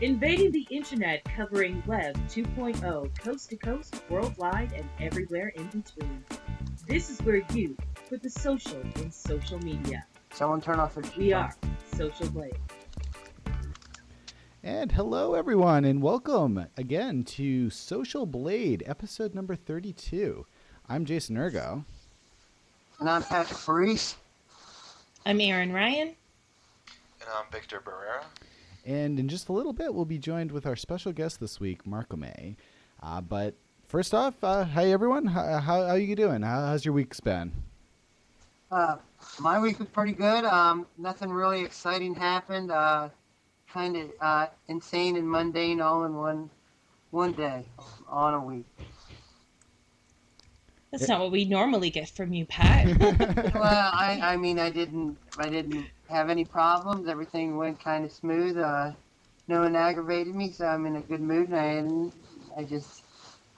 Invading the internet, covering Web 2.0, coast to coast, worldwide, and everywhere in between. This is where you put the social in social media. Someone turn off their We are Social Blade. And hello, everyone, and welcome again to Social Blade, episode number 32. I'm Jason Urgo. And I'm Patrick Parise. I'm Aaron Ryan. And I'm Victor Barrera. And in just a little bit, we'll be joined with our special guest this week, MARCOME. But first off, hi, everyone. How are you doing? How's your week been? My week was pretty good. Nothing really exciting happened. Kind of insane and mundane all in one day on a week. That's not what we normally get from you, Pat. Well, I mean, I didn't have any problems. Everything went kind of smooth. No one aggravated me, so I'm in a good mood. And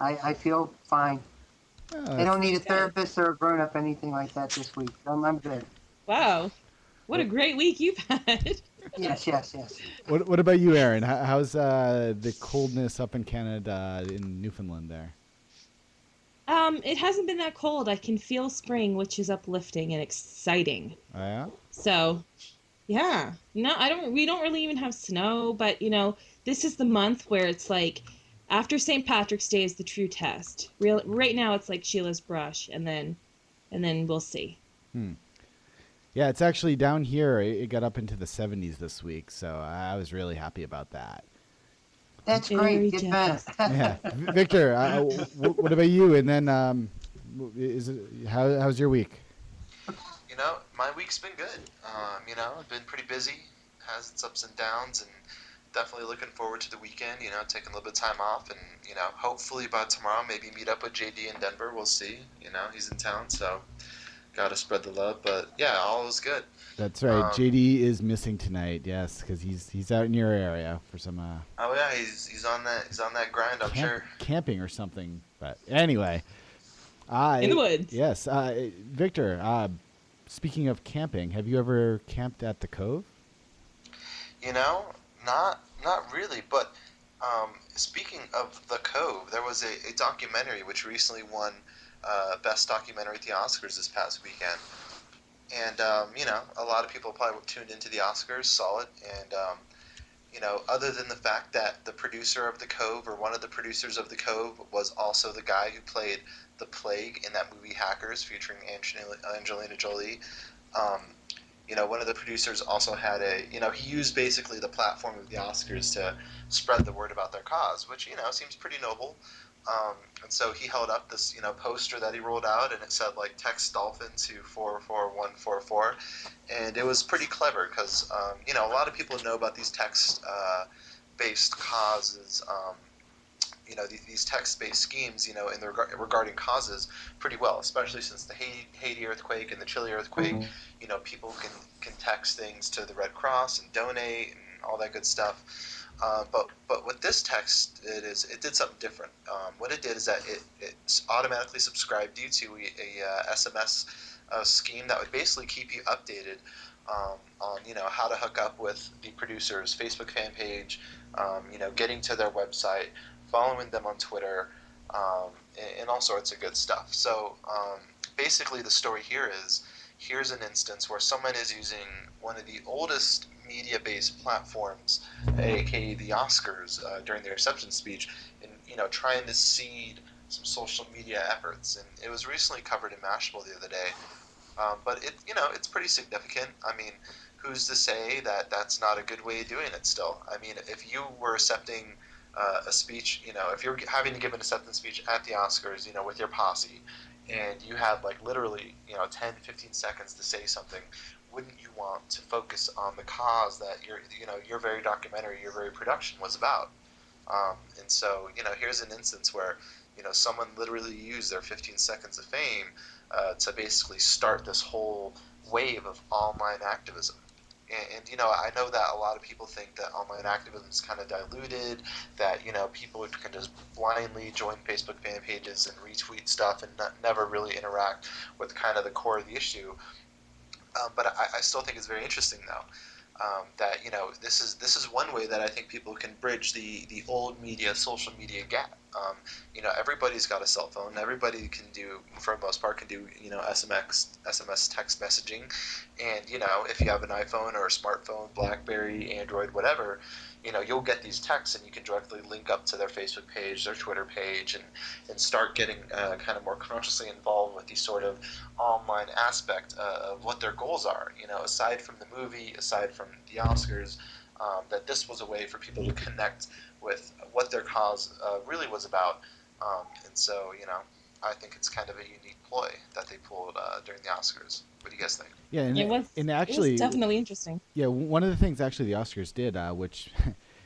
I feel fine. I don't need a therapist or a grown-up, anything like that this week. I'm good. Wow. What a great week you've had. Yes. What about you, Aaron? How's the coldness up in Canada, in Newfoundland there? It hasn't been that cold. I can feel spring, which is uplifting and exciting. Oh, yeah? So, yeah. No, we don't really even have snow, but, this is the month where it's like, after St. Patrick's Day is the true test. Right now it's like Sheila's brush, and then we'll see. Yeah, it's actually down here. It got up into the 70s this week, so I was really happy about that. That's great. Get better. Yeah, Victor, what about you? And then, how's your week? My week's been good. I've been pretty busy. Has its ups and downs, and definitely looking forward to the weekend. Taking a little bit of time off, and hopefully by tomorrow maybe meet up with JD in Denver. We'll see. He's in town, so gotta spread the love. But yeah, all is good. That's right. JD is missing tonight. Yes, because he's out in your area for some. Oh yeah, he's on that grind. I'm sure camping or something. But anyway, in the woods. Yes, Victor. Speaking of camping, have you ever camped at the Cove? Not really. But speaking of the Cove, there was a documentary which recently won Best Documentary at the Oscars this past weekend. And, a lot of people probably tuned into the Oscars, saw it, and, other than the fact that the producer of The Cove, or one of the producers of The Cove, was also the guy who played the Plague in that movie Hackers, featuring Angelina Jolie, one of the producers also had he used basically the platform of the Oscars to spread the word about their cause, which, seems pretty noble. And so he held up this, poster that he rolled out, and it said, text dolphin to 44144. And it was pretty clever because, a lot of people know about these text-based causes, these text-based schemes, regarding causes pretty well, especially since the Haiti earthquake and the Chile earthquake. People can text things to the Red Cross and donate and all that good stuff. But with this text, it did something different. What it did is that it automatically subscribed you to a SMS scheme that would basically keep you updated on how to hook up with the producer's Facebook fan page, getting to their website, following them on Twitter, and all sorts of good stuff. So basically, the story here is, here's an instance where someone is using one of the oldest media-based platforms, aka the Oscars, during their acceptance speech, and trying to seed some social media efforts. And it was recently covered in Mashable the other day. But it's pretty significant. I mean, who's to say that that's not a good way of doing it still? I mean, if you were accepting a speech, if you're having to give an acceptance speech at the Oscars, with your posse, and you had literally 10, 15 seconds to say something, wouldn't you want to focus on the cause that your very documentary, your very production was about? And so here's an instance where someone literally used their 15 seconds of fame to basically start this whole wave of online activism. And I know that a lot of people think that online activism is kind of diluted, that people can just blindly join Facebook fan pages and retweet stuff and never really interact with kind of the core of the issue. But I still think it's very interesting, though. that this is one way that I think people can bridge the old media social media gap. Everybody's got a cell phone. Everybody can do, for the most part, can do SMS text messaging, and if you have an iPhone or a smartphone, BlackBerry, Android, whatever, you'll get these texts, and you can directly link up to their Facebook page, their Twitter page, and start getting kind of more consciously involved with the sort of online aspect of what their goals are. Aside from the movie, aside from the Oscars, that this was a way for people to connect with what their cause really was about. And so, I think it's kind of a unique ploy that they pulled during the Oscars. What do you guys think? Yeah, and it was definitely interesting. Yeah, one of the things actually the Oscars did, which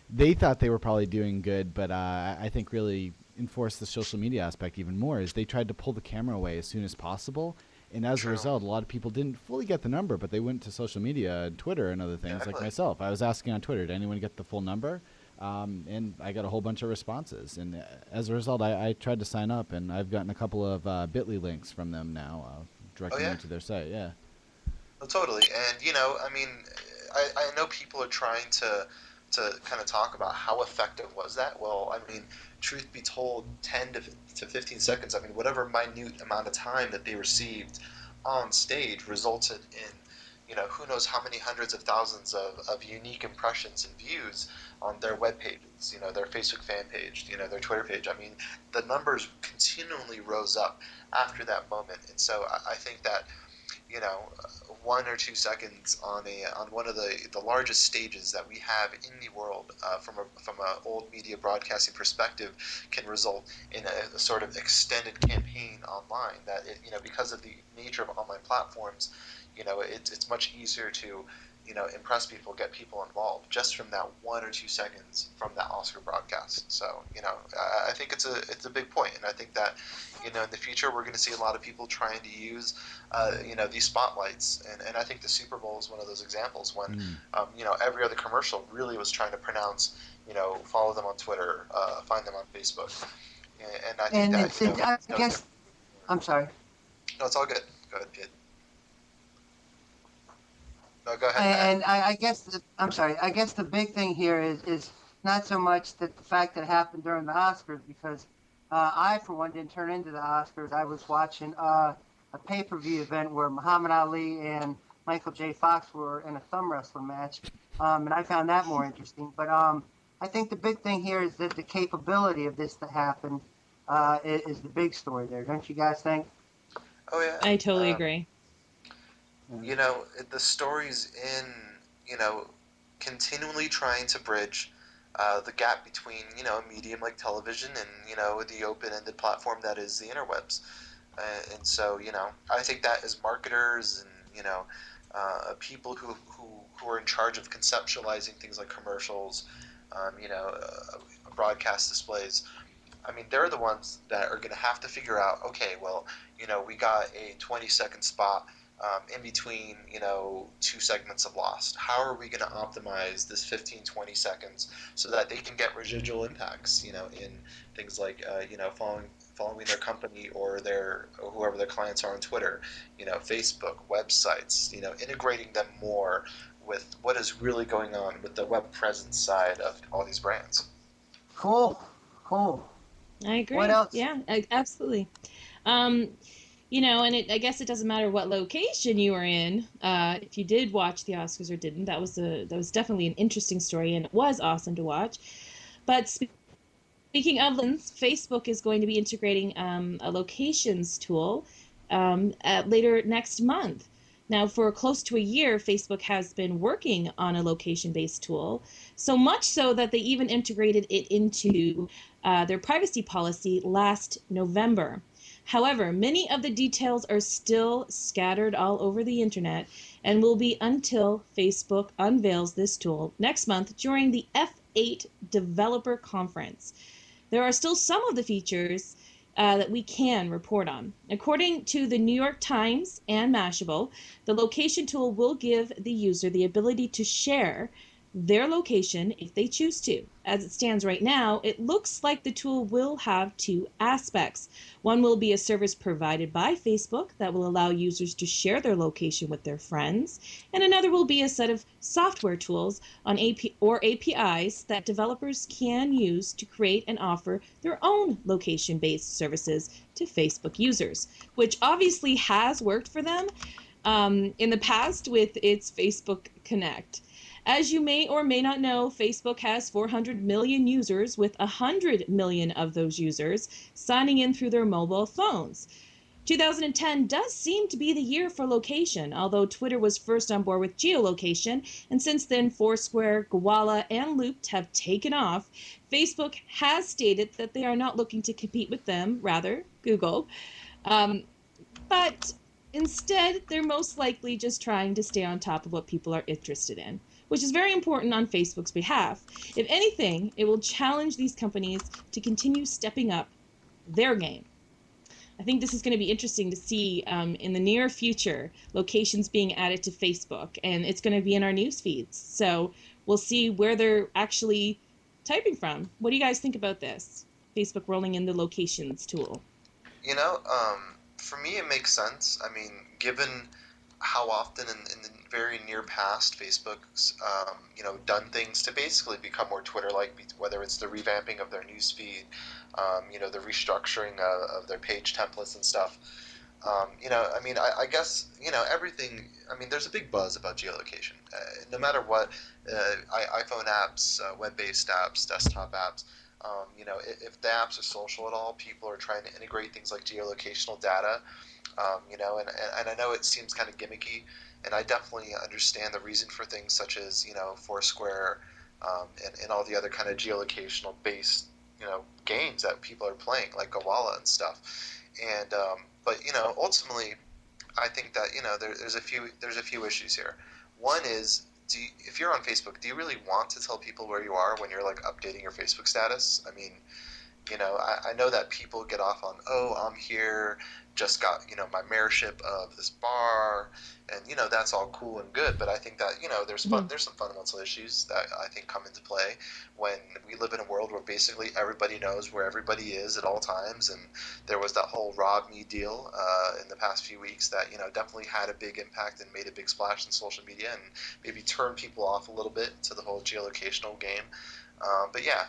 they thought they were probably doing good, but I think really enforced the social media aspect even more, is they tried to pull the camera away as soon as possible. And as a result, a lot of people didn't fully get the number, but they went to social media and Twitter and other things, like myself. I was asking on Twitter, did anyone get the full number? And I got a whole bunch of responses. And as a result, I tried to sign up, and I've gotten a couple of Bitly links from them now, directing me to their site. Yeah. Well, totally. And, I know people are trying to kind of talk about how effective was that. Well, I mean, truth be told, 10 to 15 seconds, I mean, whatever minute amount of time that they received on stage resulted in, who knows how many hundreds of thousands of unique impressions and views on their web pages, their Facebook fan page, their Twitter page. I mean, the numbers continually rose up after that moment. And so I think that, 1 or 2 seconds on one of the largest stages that we have in the world from a old media broadcasting perspective can result in a sort of extended campaign online that because of the nature of online platforms, it's much easier to impress people, get people involved just from that 1 or 2 seconds from that Oscar broadcast. So I think it's a big point, and I think that in the future we're going to see a lot of people trying to use these spotlights, and I think the Super Bowl is one of those examples when every other commercial really was trying to pronounce follow them on Twitter, find them on Facebook, and I think I guess I'm sorry. No, it's all good. Go ahead, Pete. No, go ahead. And I guess I'm sorry. I guess the big thing here is not so much that the fact that it happened during the Oscars, because I, for one, didn't turn into the Oscars. I was watching a pay-per-view event where Muhammad Ali and Michael J. Fox were in a thumb wrestling match, and I found that more interesting. But I think the big thing here is that the capability of this to happen is the big story there. Don't you guys think? Oh, yeah. I totally agree. The story's in, continually trying to bridge the gap between, a medium like television and, the open-ended platform that is the interwebs. And so, I think that as marketers and, people who are in charge of conceptualizing things like commercials, broadcast displays, I mean, they're the ones that are going to have to figure out, okay, well, we got a 20-second spot in between, 2 segments of Lost. How are we going to optimize this 15, 20 seconds so that they can get residual impacts, in things like, following their company or whoever their clients are on Twitter, Facebook, websites, integrating them more with what is really going on with the web presence side of all these brands. Cool. I agree. What else? Yeah, absolutely. And I guess it doesn't matter what location you were in. If you did watch the Oscars or didn't, that was definitely an interesting story, and it was awesome to watch. But speaking of Facebook is going to be integrating a locations tool later next month. Now, for close to a year, Facebook has been working on a location-based tool, so much so that they even integrated it into their privacy policy last November. However, many of the details are still scattered all over the internet and will be until Facebook unveils this tool next month during the F8 Developer Conference. There are still some of the features that we can report on. According to the New York Times and Mashable, the location tool will give the user the ability to share their location if they choose to. As it stands right now, it looks like the tool will have two aspects. One will be a service provided by Facebook that will allow users to share their location with their friends, and another will be a set of software tools on APIs that developers can use to create and offer their own location-based services to Facebook users, which obviously has worked for them in the past with its Facebook Connect. As you may or may not know, Facebook has 400 million users, with 100 million of those users signing in through their mobile phones. 2010 does seem to be the year for location, although Twitter was first on board with geolocation, and since then Foursquare, Gowalla, and Looped have taken off. Facebook has stated that they are not looking to compete with them, rather, Google. But instead, they're most likely just trying to stay on top of what people are interested in, which is very important on Facebook's behalf. If anything, it will challenge these companies to continue stepping up their game. I think this is going to be interesting to see in the near future, locations being added to Facebook, and it's going to be in our news feeds. So we'll see where they're actually typing from. What do you guys think about this? Facebook rolling in the locations tool. You know, for me, it makes sense. I mean, given how often in the very near past Facebook's, done things to basically become more Twitter-like, whether it's the revamping of their news feed, the restructuring of their page templates and stuff. I guess, everything, there's a big buzz about geolocation. No matter what, iPhone apps, web-based apps, desktop apps, if the apps are social at all, people are trying to integrate things like geolocational data, and I know it seems kind of gimmicky, and I definitely understand the reason for things such as, Foursquare, and all the other kind of geolocational based, games that people are playing, like Gowalla and stuff. And, but, ultimately, I think that, there's a few issues here. One is, if you're on Facebook, do you really want to tell people where you are when you're like updating your Facebook status? I mean, I know that people get off on, oh, I'm here, just got, my mayorship of this bar, and, that's all cool and good, but I think that, there's some fundamental issues that I think come into play when we live in a world where basically everybody knows where everybody is at all times, and there was that whole Rob Me deal in the past few weeks that, definitely had a big impact and made a big splash in social media and maybe turned people off a little bit to the whole geolocational game. But yeah,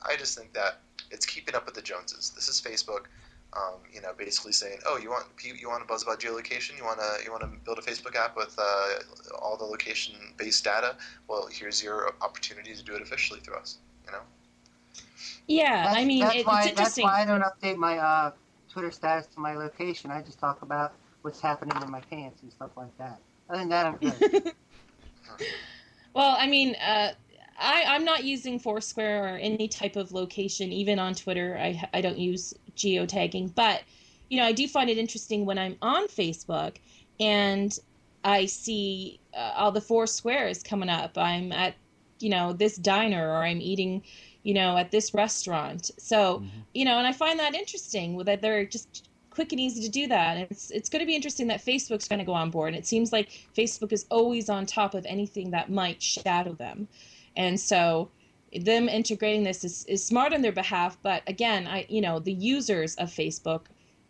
I just think that it's keeping up with the Joneses. This is Facebook, basically saying, oh, you want to buzz about geolocation? You want to build a Facebook app with all the location-based data? Well, here's your opportunity to do it officially through us. Yeah, That's, I mean, that's it's why interesting. I don't update my Twitter status to my location. I just talk about what's happening in my pants and stuff like that. Other than that, I'm good. Well, I mean, I'm not using Foursquare or any type of location, even on Twitter. I don't use geotagging, but, I do find it interesting when I'm on Facebook and I see all the Foursquares coming up. I'm at, this diner, or I'm eating, at this restaurant. So, and I find that interesting that they're just quick and easy to do that. And it's going to be interesting that Facebook's going to go on board. And it seems like Facebook is always on top of anything that might shadow them. And so them integrating this is smart on their behalf. But again, the users of Facebook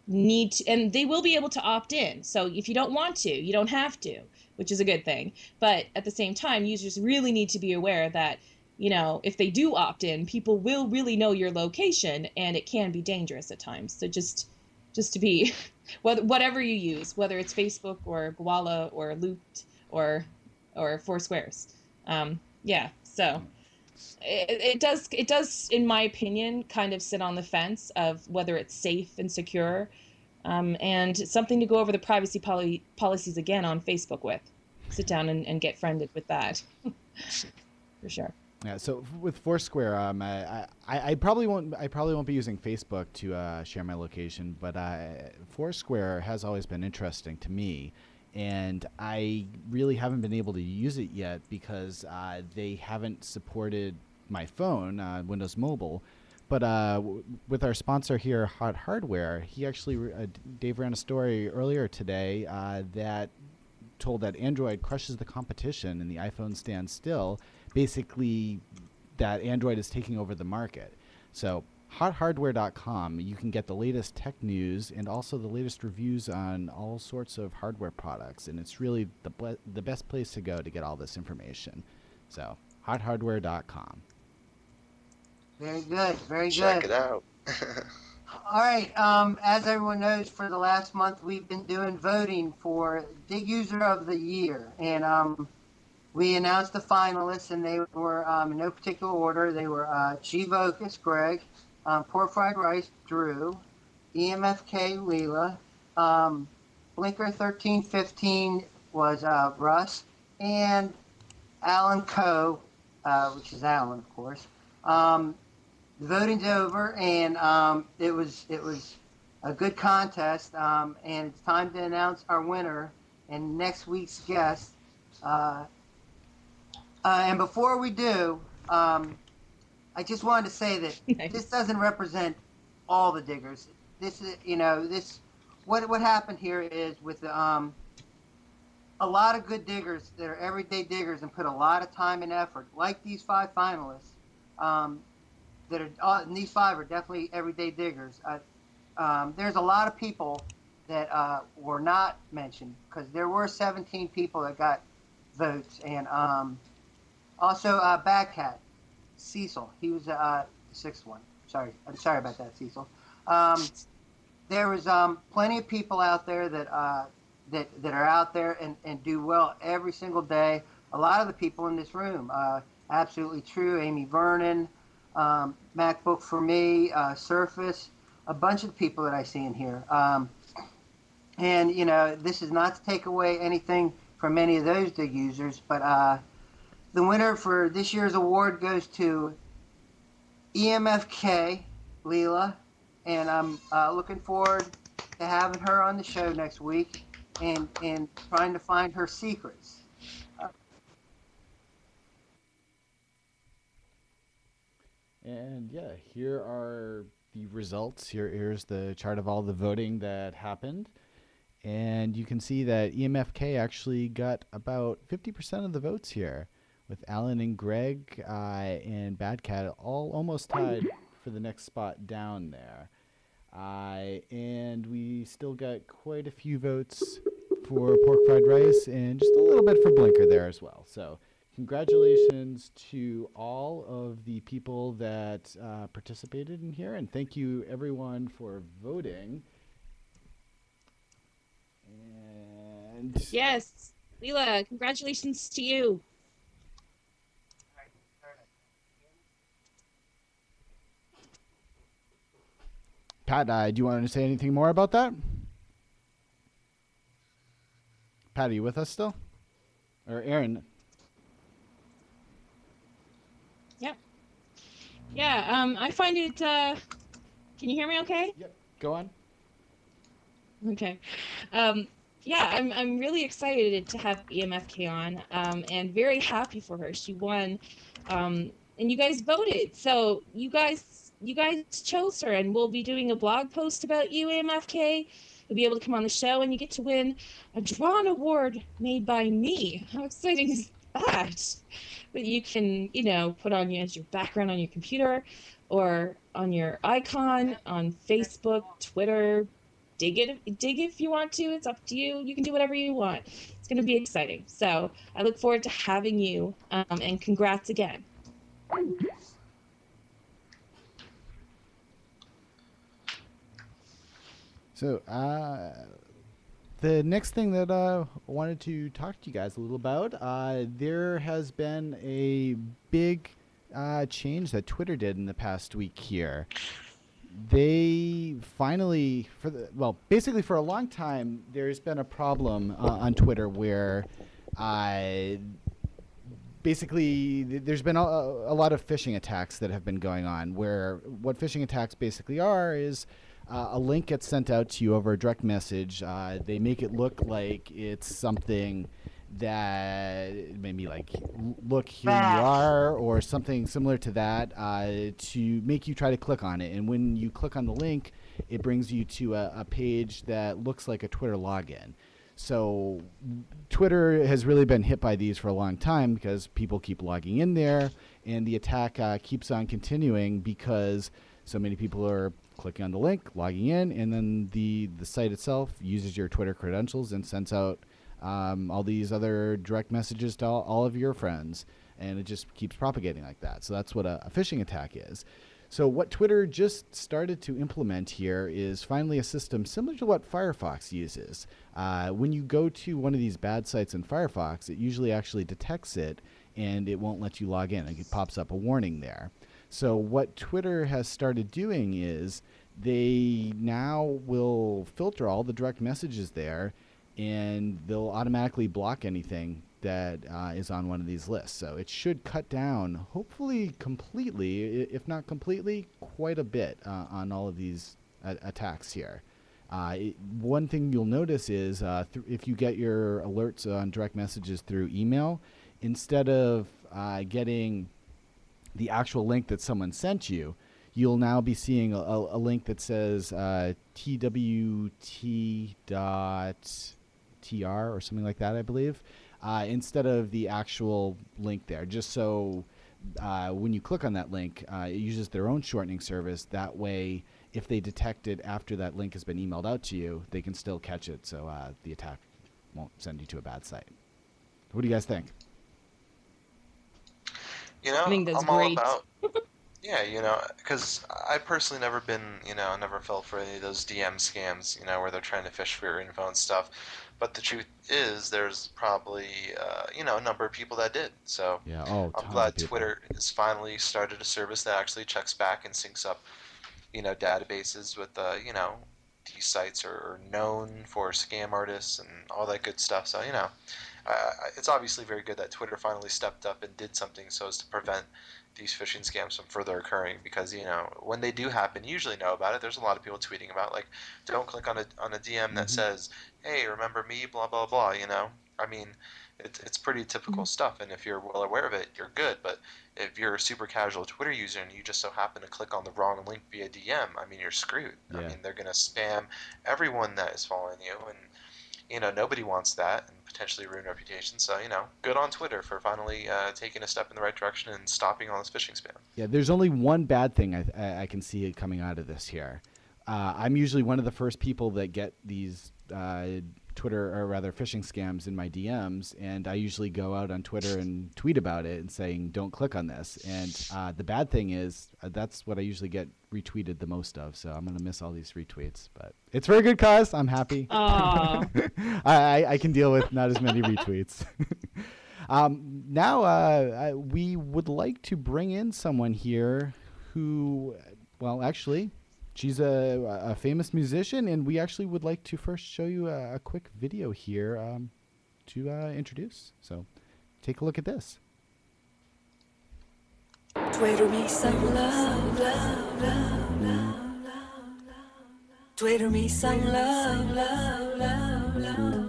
need to, and they will be able to opt in. So if you don't want to, you don't have to, which is a good thing. But at the same time, users really need to be aware that, if they do opt in, people will really know your location, and it can be dangerous at times. So just to be, whatever you use, whether it's Facebook or Gowalla or Looped or Foursquares. Yeah, so it does, in my opinion, kind of sit on the fence of whether it's safe and secure, and something to go over the privacy policies again on Facebook with. Sit down and get friended with that, for sure. Yeah. So with Foursquare, I probably won't be using Facebook to share my location, but Foursquare has always been interesting to me. And I really haven't been able to use it yet because they haven't supported my phone, Windows Mobile. But with our sponsor here, Hot Hardware, he actually, Dave ran a story earlier today that told that Android crushes the competition and the iPhone stands still, basically that Android is taking over the market. So hothardware.com, you can get the latest tech news and also the latest reviews on all sorts of hardware products, and it's really the best place to go to get all this information. So hothardware.com. Very good, very Check good. it out. All right, as everyone knows, for the last month we've been doing voting for Dig User of the Year, and we announced the finalists, and they were in no particular order. They were G-Vocus, Greg, Pork Fried Rice, Drew, EMFK, Leela, Blinker 1315 was Russ, and Alan Coe, which is Alan, of course. The voting's over, and it was a good contest, and it's time to announce our winner and next week's guest. And before we do, I just wanted to say that this doesn't represent all the diggers. This is, what happened here is with a lot of good diggers that are everyday diggers and put a lot of time and effort, like these 5 finalists. And these 5 are definitely everyday diggers. There's a lot of people that were not mentioned, because there were 17 people that got votes, and also Bad Cat, Cecil, he was the 6th one. I'm sorry about that, Cecil. There was plenty of people out there that are out there and do well every single day. A lot of the people in this room, absolutely true. Amy Vernon, MacBook for Me, Surface, a bunch of people that I see in here. And, this is not to take away anything from any of those Dig users, but the winner for this year's award goes to EMFK, Leela, and I'm looking forward to having her on the show next week and trying to find her secrets. And yeah, here are the results. Here's the chart of all the voting that happened. And you can see that EMFK actually got about 50% of the votes here, with Alan and Greg and Bad Cat all almost tied for the next spot down there. And we still got quite a few votes for Pork Fried Rice and just a little bit for Blinker there as well. So congratulations to all of the people that participated in here, and thank you everyone for voting. And Yes, Leela, congratulations to you. Pat, do you want to say anything more about that? Pat, are you with us still? Or Aaron? Yep. Yeah, I find it, can you hear me okay? Yep, go on. Okay. Yeah, I'm really excited to have EMFK on, and very happy for her. She won, and you guys voted, so you guys chose her, and we'll be doing a blog post about you, EMFK. You'll be able to come on the show, and you get to win a drawn award made by me. How exciting is that? That you can, put on you as your background on your computer, or on your icon on Facebook, Twitter. Dig it if you want to. It's up to you. You can do whatever you want. It's going to be exciting. So I look forward to having you, and congrats again. So the next thing that I wanted to talk to you guys a little about, there has been a big change that Twitter did in the past week here. They finally, basically for a long time, there's been a problem on Twitter where basically there's been a lot of phishing attacks that have been going on, where what phishing attacks basically are is a link gets sent out to you over a direct message. They make it look like it's something that maybe like, look, here you are, or something similar to that, to make you try to click on it. And when you click on the link, it brings you to a page that looks like a Twitter login. So Twitter has really been hit by these for a long time because people keep logging in there, and the attack keeps on continuing because so many people are clicking on the link, logging in, and then the site itself uses your Twitter credentials and sends out all these other direct messages to all of your friends, and it just keeps propagating like that. So that's what a phishing attack is. So what Twitter just started to implement here is finally a system similar to what Firefox uses. When you go to one of these bad sites in Firefox, it usually actually detects it, and it won't let you log in. It pops up a warning there. So what Twitter has started doing is they now will filter all the direct messages there, and they'll automatically block anything that is on one of these lists. So it should cut down, hopefully completely, if not completely, quite a bit on all of these attacks here. One thing you'll notice is if you get your alerts on direct messages through email, instead of getting the actual link that someone sent you, you'll now be seeing a link that says twt.tr or something like that, I believe. Instead of the actual link there, just so when you click on that link, it uses their own shortening service. That way, if they detect it after that link has been emailed out to you, they can still catch it, so the attack won't send you to a bad site. What do you guys think? I think that's I'm all great. about, because I personally never been, never fell for any of those DM scams, where they're trying to fish for your info and stuff. But the truth is, there's probably, a number of people that did. So Yeah. I'm glad Twitter has finally started a service that actually checks back and syncs up, databases with, these sites are known for scam artists and all that good stuff. So, it's obviously very good that Twitter finally stepped up and did something so as to prevent these phishing scams from further occurring, because when they do happen, you usually know about it. There's a lot of people tweeting about, like, don't click on a DM that says, hey, remember me, blah blah blah. I mean, it's pretty typical stuff, and if you're well aware of it, you're good. But if you're a super casual Twitter user and you just so happen to click on the wrong link via DM, I mean, you're screwed. Yeah. I mean, they're gonna spam everyone that is following you, and nobody wants that, and potentially ruin reputation. So, good on Twitter for finally taking a step in the right direction and stopping all this phishing spam. Yeah, there's only one bad thing I can see coming out of this here. I'm usually one of the first people that get these Twitter, or rather phishing scams in my DMs, and I usually go out on Twitter and tweet about it and saying, don't click on this. And the bad thing is that's what I usually get retweeted the most of, so I'm going to miss all these retweets. But it's for a good cause. I'm happy. I can deal with not as many retweets. Now, we would like to bring in someone here who, well, actually, she's a famous musician, and we actually would like to first show you a quick video here to introduce. So take a look at this. Twitter me some love, love, love, love, love. Twitter me some love, love, love, love.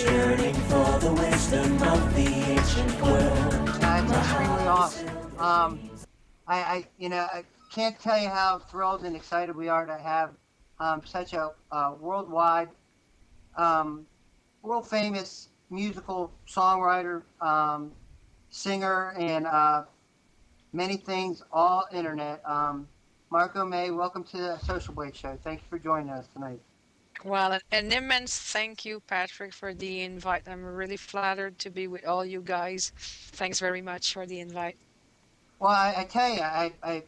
Yearning for the wisdom of the ancient world. That's extremely awesome. I can't tell you how thrilled and excited we are to have such a worldwide, world famous musical songwriter, singer, and many things, all internet. MARCOME, welcome to the Social Blade Show. Thank you for joining us tonight. Well, an immense thank you, Patrick, for the invite. I'm really flattered to be with all you guys. Thanks very much for the invite. Well, I tell you,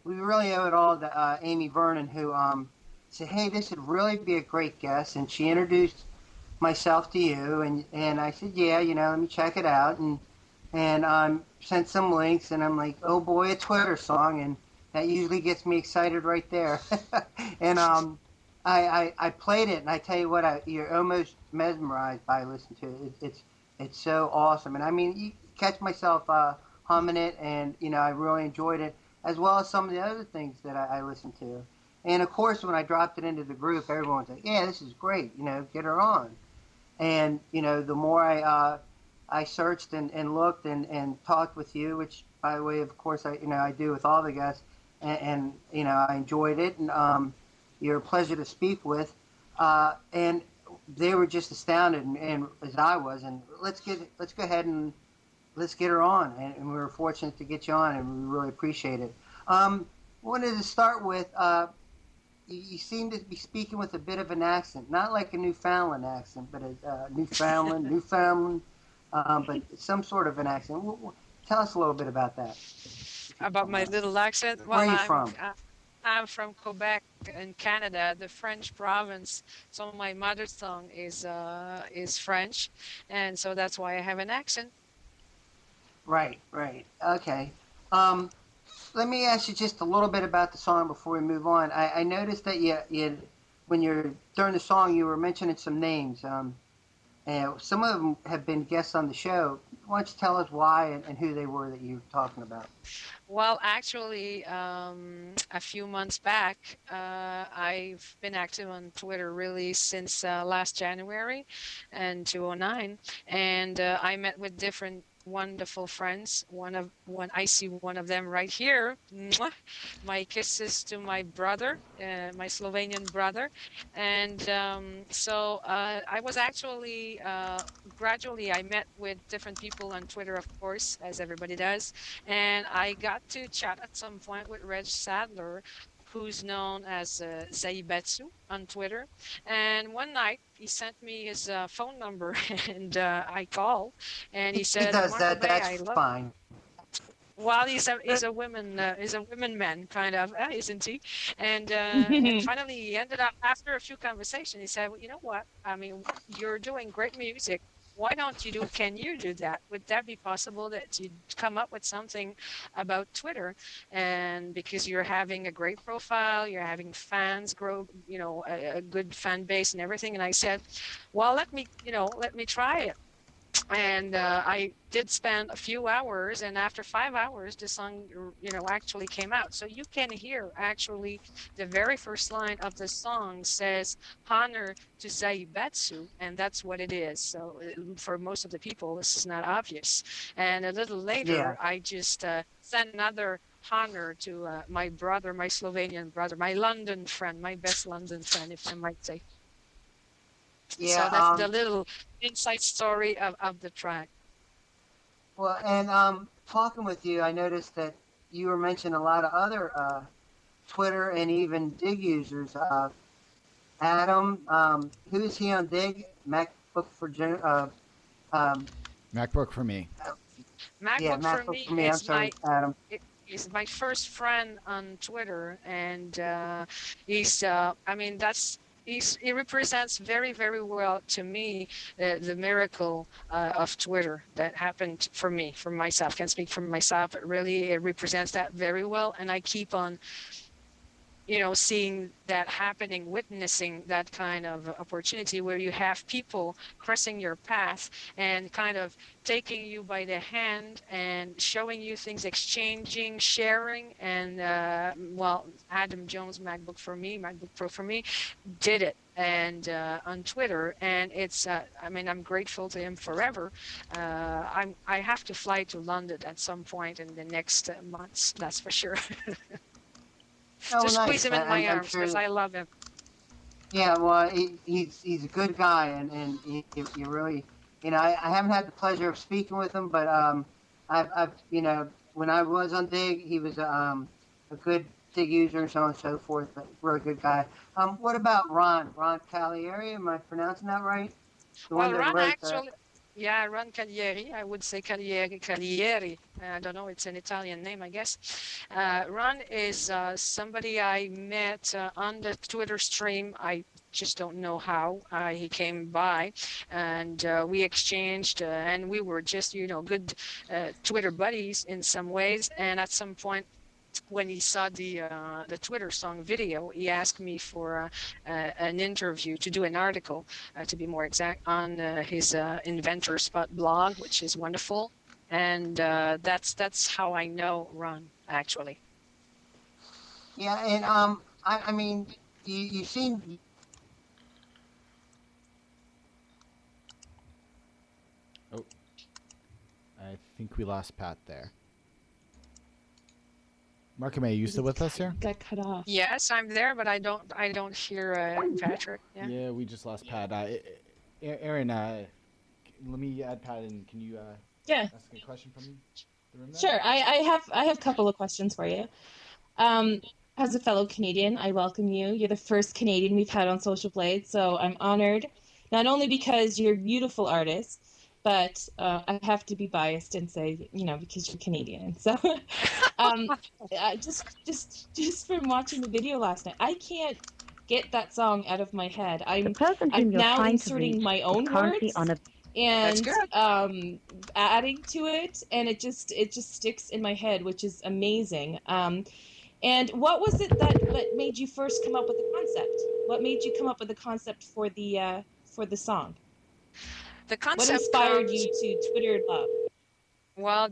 we really owe it all to Amy Vernon, who said, hey, this would really be a great guest, and she introduced myself to you, and I said, yeah, let me check it out, and sent some links, and I'm like, oh boy, a Twitter song, and that usually gets me excited right there. And I played it, and I tell you what, you're almost mesmerized by listening to it. It's so awesome, and I mean, you catch myself humming it, and I really enjoyed it, as well as some of the other things that I listened to. And of course, when I dropped it into the group, everyone's like, "Yeah, this is great. Get her on." And the more I searched and looked and talked with you, which by the way, of course, I do with all the guests, and I enjoyed it, and you're a pleasure to speak with, and they were just astounded, and as I was, and let's go ahead and let's get her on, and we were fortunate to get you on, and we really appreciate it. Wanted to start with. You seem to be speaking with a bit of an accent, not like a Newfoundland accent, but a Newfoundland, but some sort of an accent. Tell us a little bit about that. About my little accent. Where are Well, you from? I'm from Quebec in Canada, the French province. So my mother tongue is French, and so that's why I have an accent. Right, right. Okay. Um, Let me ask you just a little bit about the song before we move on. I noticed that when you're during the song, you were mentioning some names. And some of them have been guests on the show. Why don't you tell us why and who they were that you were talking about? Well, actually, a few months back, I've been active on Twitter really since last January and 2009, and I met with different wonderful friends. One I see one of them right here. Mwah. My kisses to my brother, my Slovenian brother, and I was actually gradually I met with different people on Twitter, of course, as everybody does, and I got to chat at some point with Reg Sadler, who's known as Zaibetsu on Twitter. And one night he sent me his phone number, and I called, and he He said, does "Marco that. Bay, That's I love." fine. Well, he's a women man kind of, isn't he? And finally he ended up after a few conversations. He said, well, "You know what? I mean, you're doing great music. Why don't you do? Can you do that? Would that be possible that you come up with something about Twitter? And because you're having a great profile, you're having fans grow, a good fan base and everything." And I said, "Well, let me try it." And I did spend a few hours, and after 5 hours the song actually came out. So you can hear actually the very first line of the song says honor to Zaibetsu, and that's what it is. So for most of the people this is not obvious. And a little Yeah. later I just sent another honor to my brother, my Slovenian brother, my London friend, my best London friend, if I might say. Yeah. So that's the little inside story of the track. Well, and talking with you, I noticed that you were mentioning a lot of other Twitter and even Dig users. Adam, who is he on Dig? MacBook for MacBook for me. Yeah, MacBook for MacBook me for me. I'm is sorry, Adam. is my first friend on Twitter, and he's I mean he represents very very well to me the miracle of Twitter that happened for me, for myself. Can't speak for myself, but really it represents that very well, and I keep on seeing that happening, witnessing that kind of opportunity where you have people crossing your path and kind of taking you by the hand and showing you things, exchanging, sharing. And Adam Jones, MacBook Pro for me, did it. And on Twitter, and it's I'm grateful to him forever. I have to fly to London at some point in the next months, that's for sure. Oh, To squeeze nice. him in my I'm arms sure. because I love him. Yeah, well, he's a good guy, and you really, I haven't had the pleasure of speaking with him, but I've when I was on Dig, he was a good Dig user and so on and so forth, but really good guy. What about Ron Calieri? Am I pronouncing that right? The one Well, that Ron wrote actually, yeah, Ron Calieri. I would say Calieri. I don't know. It's an Italian name, I guess. Ron is somebody I met on the Twitter stream. I just don't know how he came by, and we exchanged, and we were just, good Twitter buddies in some ways. And at some point, when he saw the Twitter song video, he asked me for an interview to do an article, to be more exact, on his Inventor Spot blog, which is wonderful, and that's how I know Ron actually. Yeah, and I mean, you seem. Oh, I think we lost Pat there. MARCOME, are you still with us here? Got cut off. Yes, I'm there, but I don't hear Patrick. Yeah. Yeah, we just lost Pat. Aaron, let me add Pat in. Can you Yeah. ask a question from the room there? Sure. I have a couple of questions for you. As a fellow Canadian, I welcome you. You're the first Canadian we've had on Social Blade, so I'm honored, not only because you're a beautiful artist, but I have to be biased and say, because you're Canadian. So, just from watching the video last night, I can't get that song out of my head. I'm now inserting my own words and adding to it, and it just sticks in my head, which is amazing. And what was it that made you first come up with the concept? What made you come up with the concept for the song? The concept. What inspired you to Twitter love? Well,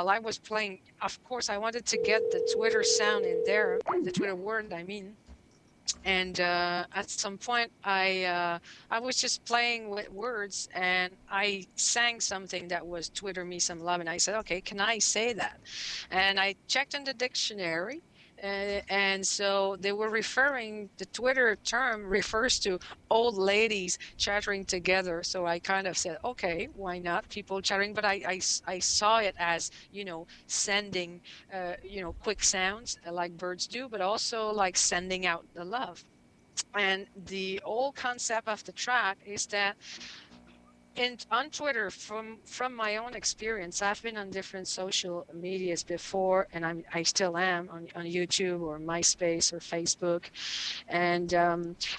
I was playing. Of course, I wanted to get the Twitter sound in there, the Twitter word, I mean. And at some point, I was just playing with words, and I sang something that was "Twitter me some love," and I said, "Okay, can I say that?" And I checked in the dictionary, and so they were referring. The Twitter term refers to old ladies chattering together. So I kind of said, "Okay, why not people chattering?" But I saw it as sending quick sounds like birds do, but also like sending out the love. And the whole concept of the track is that on Twitter, from my own experience, I've been on different social medias before, and I still am on YouTube or MySpace or Facebook. And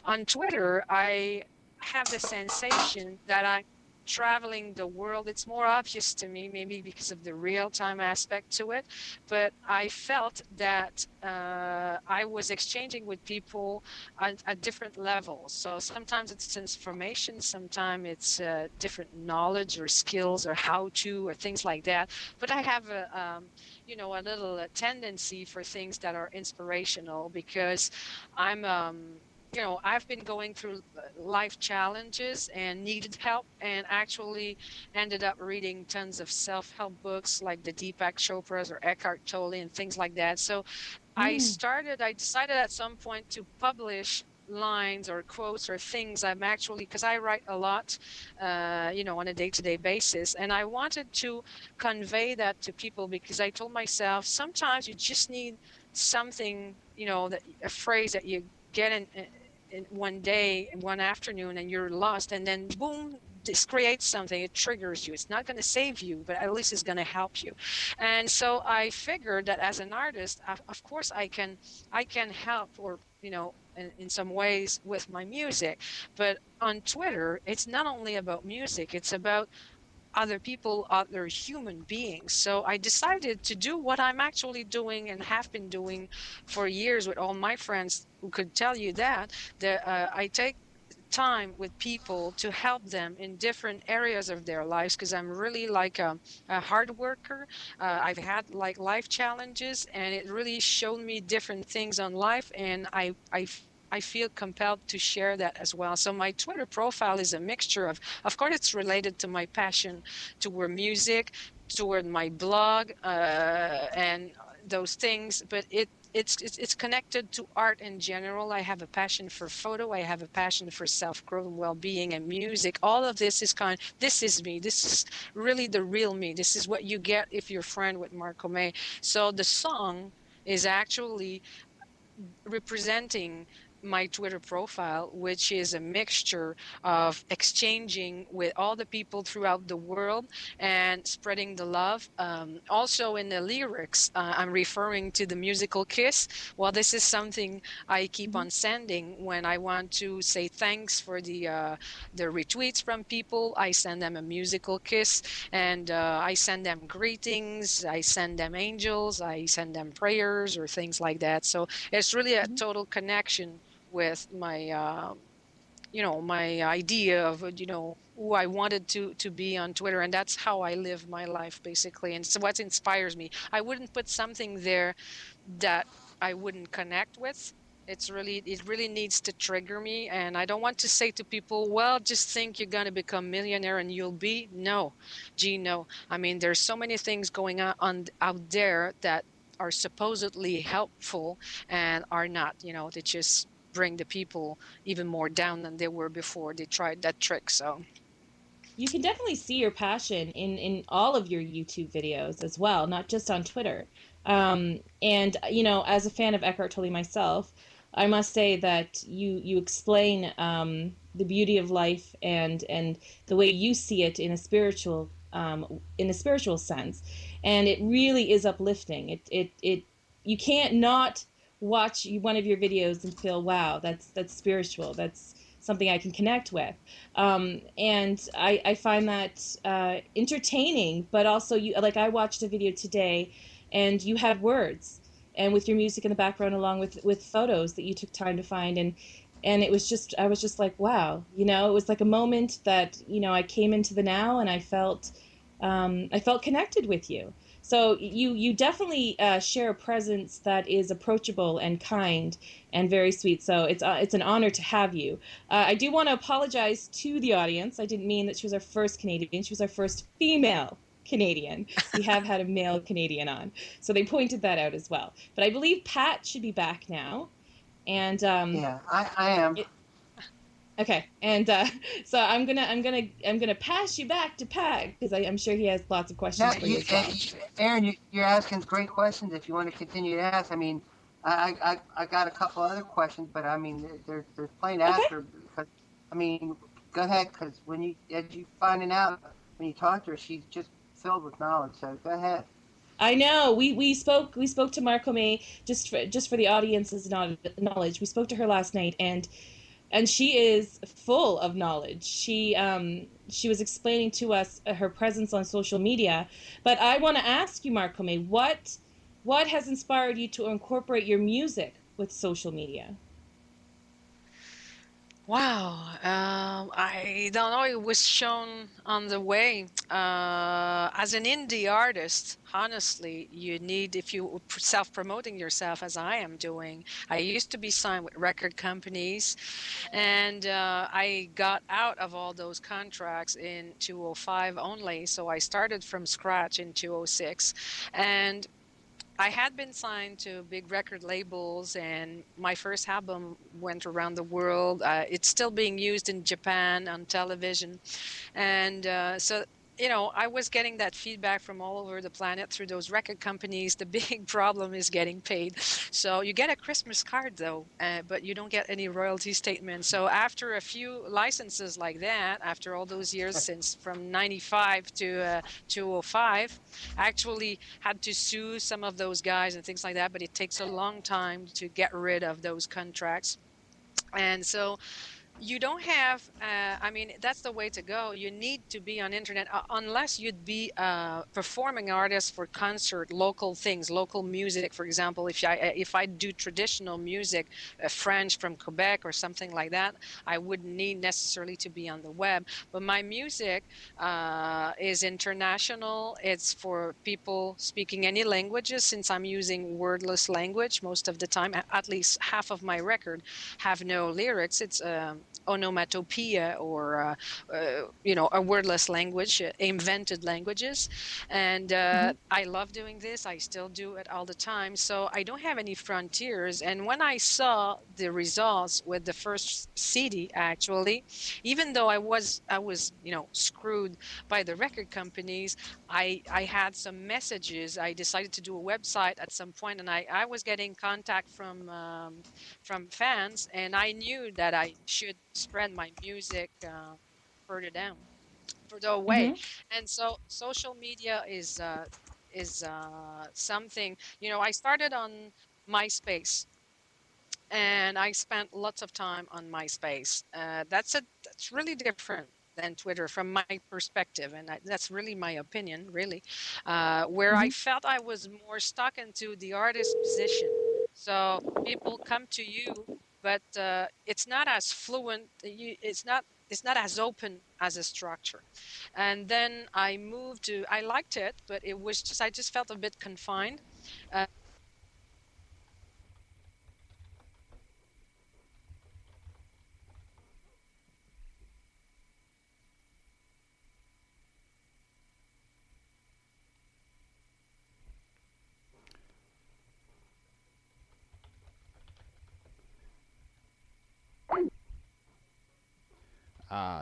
on Twitter, I have the sensation that I'm traveling the world. It's more obvious to me, maybe because of the real-time aspect to it, but I felt that I was exchanging with people at different levels. So sometimes it's information, sometimes it's different knowledge or skills or how-to or things like that. But I have a little tendency for things that are inspirational, because I'm I've been going through life challenges and needed help, and actually ended up reading tons of self-help books like the Deepak Chopra's or Eckhart Tolle and things like that. So I decided at some point to publish lines or quotes or things I'm actually, because I write a lot, on a day-to-day basis, and I wanted to convey that to people, because I told myself sometimes you just need something, that a phrase that you get in one day, one afternoon, and you're lost, and then boom, this creates something. It triggers you. It's not going to save you, but at least it's going to help you. And so I figured that as an artist, of course I can help, or in some ways with my music. But on Twitter, it's not only about music, it's about other people, other human beings. So I decided to do what I'm actually doing and have been doing for years with all my friends, who could tell you that I take time with people to help them in different areas of their lives, because I'm really like a hard worker. I've had like life challenges, and it really showed me different things on life, and I feel compelled to share that as well. So my Twitter profile is a mixture of course, it's related to my passion toward music, toward my blog, and those things, but it's connected to art in general. I have a passion for photo. I have a passion for self-growth and well-being and music. All of this is this is me. This is really the real me. This is what you get if you're friend with MARCOME. So the song is actually representing my Twitter profile, which is a mixture of exchanging with all the people throughout the world and spreading the love. Also in the lyrics, I'm referring to the musical kiss. Well, this is something I keep on sending when I want to say thanks for the retweets from people. I send them a musical kiss, and I send them greetings. I send them angels. I send them prayers or things like that. So it's really a total connection with my my idea of who I wanted to be on Twitter, and that's how I live my life basically, and so what inspires me. I wouldn't put something there that I wouldn't connect with. It really needs to trigger me, and I don't want to say to people, well, just think you're going to become millionaire and you'll be. No, gee, no. I mean, there's so many things going on out there that are supposedly helpful and are not. They just bring the people even more down than they were before they tried that trick. So You can definitely see your passion in all of your YouTube videos as well, not just on Twitter. And as a fan of Eckhart Tolle myself, I must say that you explain the beauty of life and the way you see it in a spiritual sense, and it really is uplifting. It you can't not watch one of your videos and feel, wow, that's spiritual. That's something I can connect with. And I find that entertaining, but also I watched a video today, and you had words, and with your music in the background, along with photos that you took time to find, and I was just like, wow, it was like a moment that I came into the now, and I felt connected with you. So you definitely share a presence that is approachable and kind and very sweet. So it's an honor to have you. I do want to apologize to the audience. I didn't mean that she was our first Canadian. She was our first female Canadian. We have had a male Canadian on, so they pointed that out as well. But I believe Pat should be back now, and Yeah, I am. okay, and so I'm gonna pass you back to Pat, because I'm sure he has lots of questions for you as well. Aaron, you're asking great questions. If you want to continue to ask, I mean, I got a couple other questions, but I mean, there's plenty to ask her. Because, I mean, go ahead, because as you finding out when you talk to her, she's just filled with knowledge. So go ahead. I know we spoke to MARCOME, just for the audience's knowledge. We spoke to her last night, and she is full of knowledge. She was explaining to us her presence on social media. But I want to ask you, MARCOME, what has inspired you to incorporate your music with social media? wow, I don't know. It was shown on the way. As an indie artist, honestly, you need, if you self-promoting yourself as I am doing. I used to be signed with record companies, and I got out of all those contracts in 2005 only. So I started from scratch in 2006, and I had been signed to big record labels, and my first album went around the world. It's still being used in Japan on television. And so, I was getting that feedback from all over the planet through those record companies. The big problem is getting paid. So you get a Christmas card, though, but you don't get any royalty statement. So after a few licenses like that, after all those years since from 95 to 2005, I actually had to sue some of those guys and things like that, but it takes a long time to get rid of those contracts. And so you don't have, I mean, that's the way to go. You need to be on internet, unless you'd be a performing artist for concert, local things, local music. For example, if I do traditional music, French from Quebec or something like that, I wouldn't need necessarily to be on the web. But my music is international. It's for people speaking any languages, since I'm using wordless language most of the time. At least half of my record have no lyrics. It's onomatopoeia or you know, a wordless language, invented languages. And I love doing this. I still do it all the time. So I don't have any frontiers. And when I saw the results with the first CD, actually, even though I was, you know, screwed by the record companies, I had some messages. I decided to do a website at some point, and I was getting contact from fans, and I knew that I should spread my music further down, further away. And so social media is something, you know, I started on MySpace, and I spent lots of time on MySpace. That's really different than Twitter from my perspective, and that's really my opinion, really, where I felt I was more stuck into the artist position. So people come to you, but it's not as fluent. It's not as open as a structure. And then I moved to. I liked it, but it was just, I just felt a bit confined.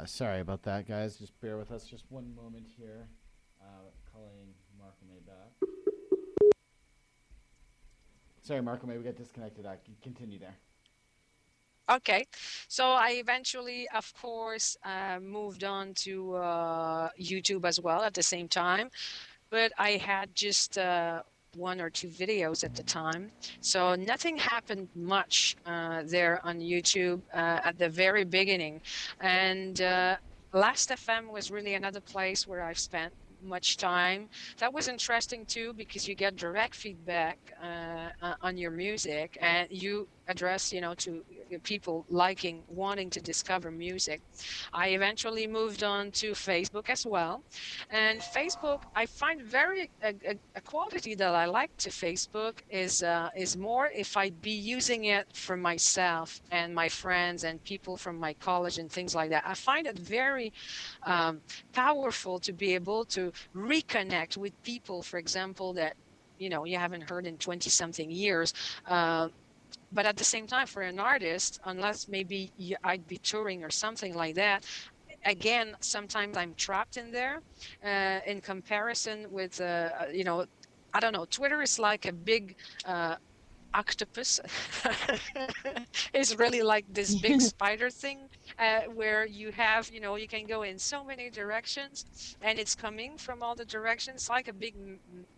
Sorry about that, guys. Just bear with us just one moment here. Calling MARCOME back. Sorry, MARCOME, we got disconnected. Continue there. Okay, so I eventually, of course, moved on to YouTube as well at the same time, but I had just one or two videos at the time, so nothing happened much there on YouTube at the very beginning. And Last FM was really another place where I've spent much time. That was interesting too, because you get direct feedback on your music, and you address, you know, to people liking, wanting to discover music. I eventually moved on to Facebook as well, and Facebook, I find very a quality that I like to Facebook is more if I'd be using it for myself and my friends and people from my college and things like that. I find it very powerful to be able to reconnect with people, for example, that, you know, you haven't heard in 20 something years. But at the same time, for an artist, unless maybe I'd be touring or something like that, again, sometimes I'm trapped in there in comparison with, you know, I don't know, Twitter is like a big octopus. It's really like this big spider thing where you have, you know, you can go in so many directions, and it's coming from all the directions like a big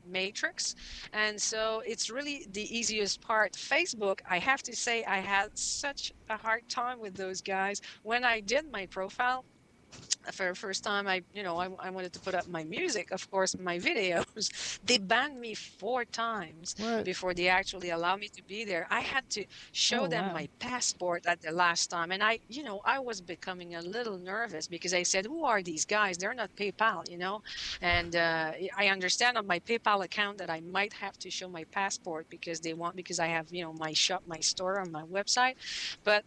matrix. And so it's really the easiest part. Facebook, I have to say, I had such a hard time with those guys. When I did my profile for the first time, I wanted to put up my music, of course, my videos. They banned me 4 times before they actually allow me to be there. I had to show them my passport at the last time, and I was becoming a little nervous because I said, who are these guys? They're not PayPal, and I understand on my PayPal account that I might have to show my passport because I have my shop, my store on my website. But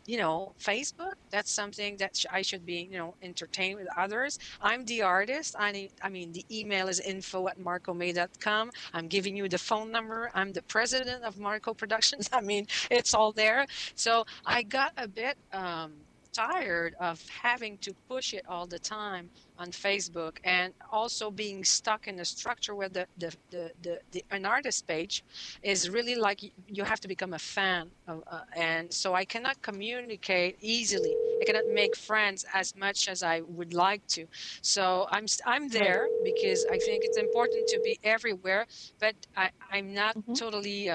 Facebook, that's something that I should be entertained with others. I'm the artist. I mean, the email is info@marcome.com. I'm giving you the phone number. I'm the president of Marco Productions. I mean, it's all there. So I got a bit tired of having to push it all the time on Facebook, and also being stuck in a structure where an artist page is really like you have to become a fan of, and so I cannot communicate easily. I cannot make friends as much as I would like to. So I'm there because I think it's important to be everywhere, but I'm not totally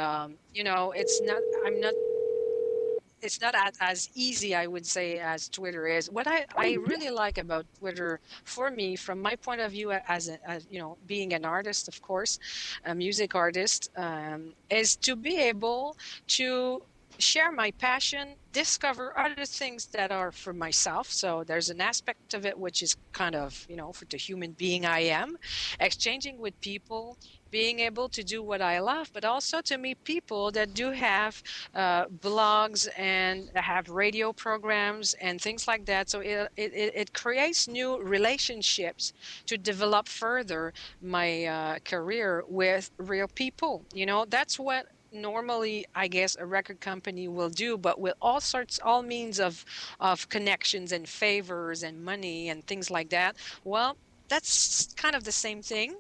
it's not as easy, I would say, as Twitter is. What I really like about Twitter, for me, from my point of view, as being an artist, of course, a music artist, is to be able to share my passion, discover other things that are for myself. So there's an aspect of it which is kind of, for the human being I am, exchanging with people, being able to do what I love, but also to meet people that do have blogs and have radio programs and things like that. So it creates new relationships to develop further my career with real people. You know, that's what normally I guess a record company will do, but with all means of connections and favors and money and things like that. Well, that's kind of the same thing,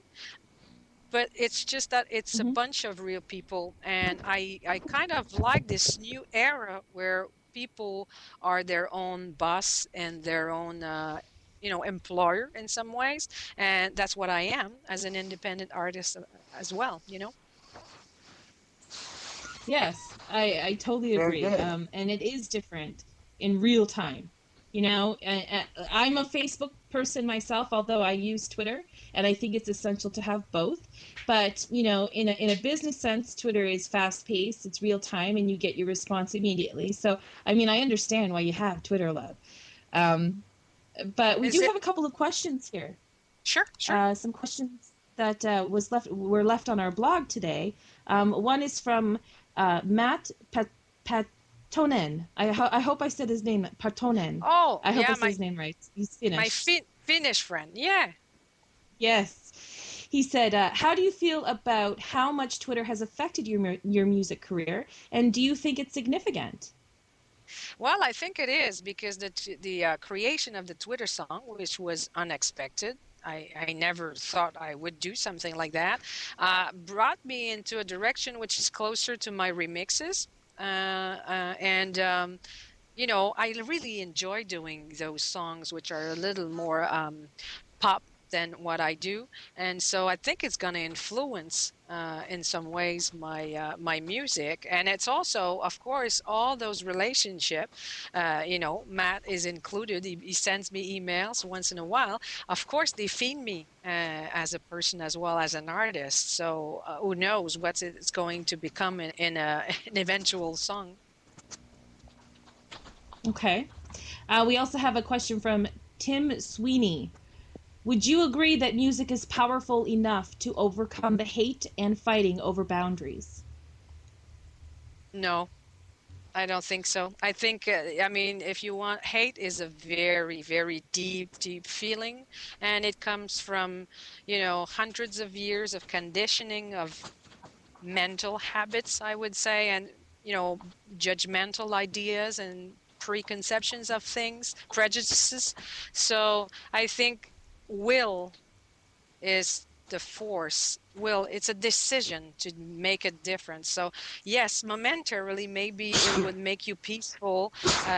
but it's just that it's a Hmm. bunch of real people, and I kind of like this new era where people are their own boss and their own employer in some ways, and that's what I am as an independent artist as well, you know. Yes, I totally Very agree. good. And it is different in real time. You know, I'm a Facebook person myself, although I use Twitter, and I think it's essential to have both. But, you know, in a business sense, Twitter is fast paced, it's real time, and you get your response immediately. So, I mean, I understand why you have Twitter Love. Um, but we Is do it have a couple of questions here. sure, sure. Some questions that were left on our blog today. One is from Matt Patonen. I hope I said his name Patonen. Oh, I hope I yeah, said his name right. He's my Finnish. Finnish friend. Yeah. Yes. He said, "How do you feel about how much Twitter has affected your music career, and do you think it's significant?" Well, I think it is because the creation of the Twitter song, which was unexpected. I never thought I would do something like that. Brought me into a direction which is closer to my remixes. And you know, I really enjoy doing those songs, which are a little more pop than what I do, and so I think it's going to influence in some ways my music, and it's also, of course, all those relationship. You know, Matt is included. He sends me emails once in a while. Of course, they feed me as a person as well as an artist. So who knows what it's going to become in an eventual song. Okay. We also have a question from Tim Sweeney. Would you agree that music is powerful enough to overcome the hate and fighting over boundaries? No, I don't think so. I think, I mean, if you want, hate is a very, very deep, deep feeling. And it comes from, you know, hundreds of years of conditioning of mental habits, I would say, and, you know, judgmental ideas and preconceptions of things, prejudices. So I think will is the force. Will, it's a decision to make a difference. So yes, momentarily maybe it would make you peaceful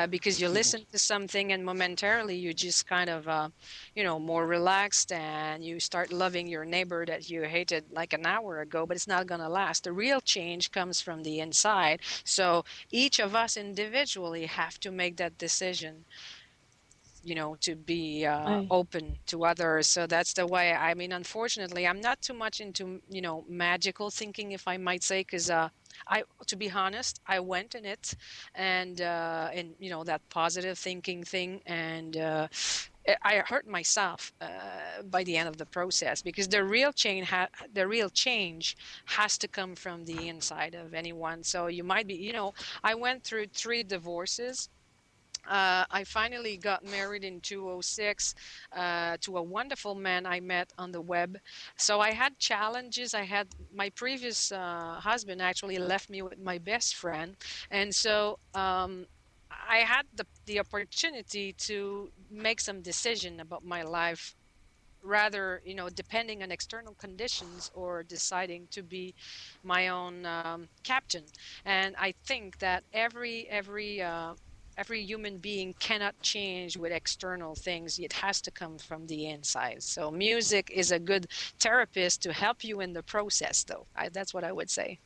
because you listen to something and momentarily you just kind of you know, more relaxed and you start loving your neighbor that you hated like an hour ago, but it's not going to last. The real change comes from the inside. So each of us individually have to make that decision, you know, to be I open to others. So that's the way. I mean, unfortunately, I'm not too much into, you know, magical thinking, if I might say, because to be honest, I went in it, and you know, that positive thinking thing, and I hurt myself by the end of the process, because the real change has to come from the inside of anyone. So you might be, you know, I went through 3 divorces. I finally got married in 2006 to a wonderful man I met on the web. So I had challenges. I had my previous husband actually left me with my best friend. And so I had the opportunity to make some decision about my life, rather, you know, depending on external conditions or deciding to be my own captain. And I think that every human being cannot change with external things. It has to come from the inside. So music is a good therapist to help you in the process, though. That's what I would say.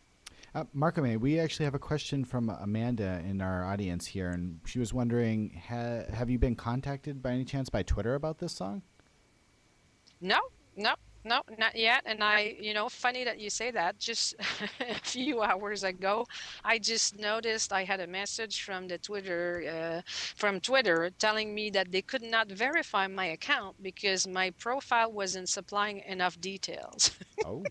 MARCOME, we actually have a question from Amanda in our audience here, and she was wondering, have you been contacted by any chance by Twitter about this song? No, no, no, not yet. And I, you know, funny that you say that. Just a few hours ago, I just noticed I had a message from the from Twitter telling me that they could not verify my account because my profile wasn't supplying enough details. Oh.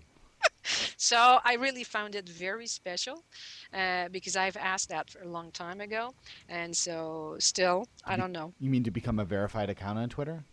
So I really found it very special because I've asked that for a long time ago. And so still, I don't know. You mean to become a verified account on Twitter?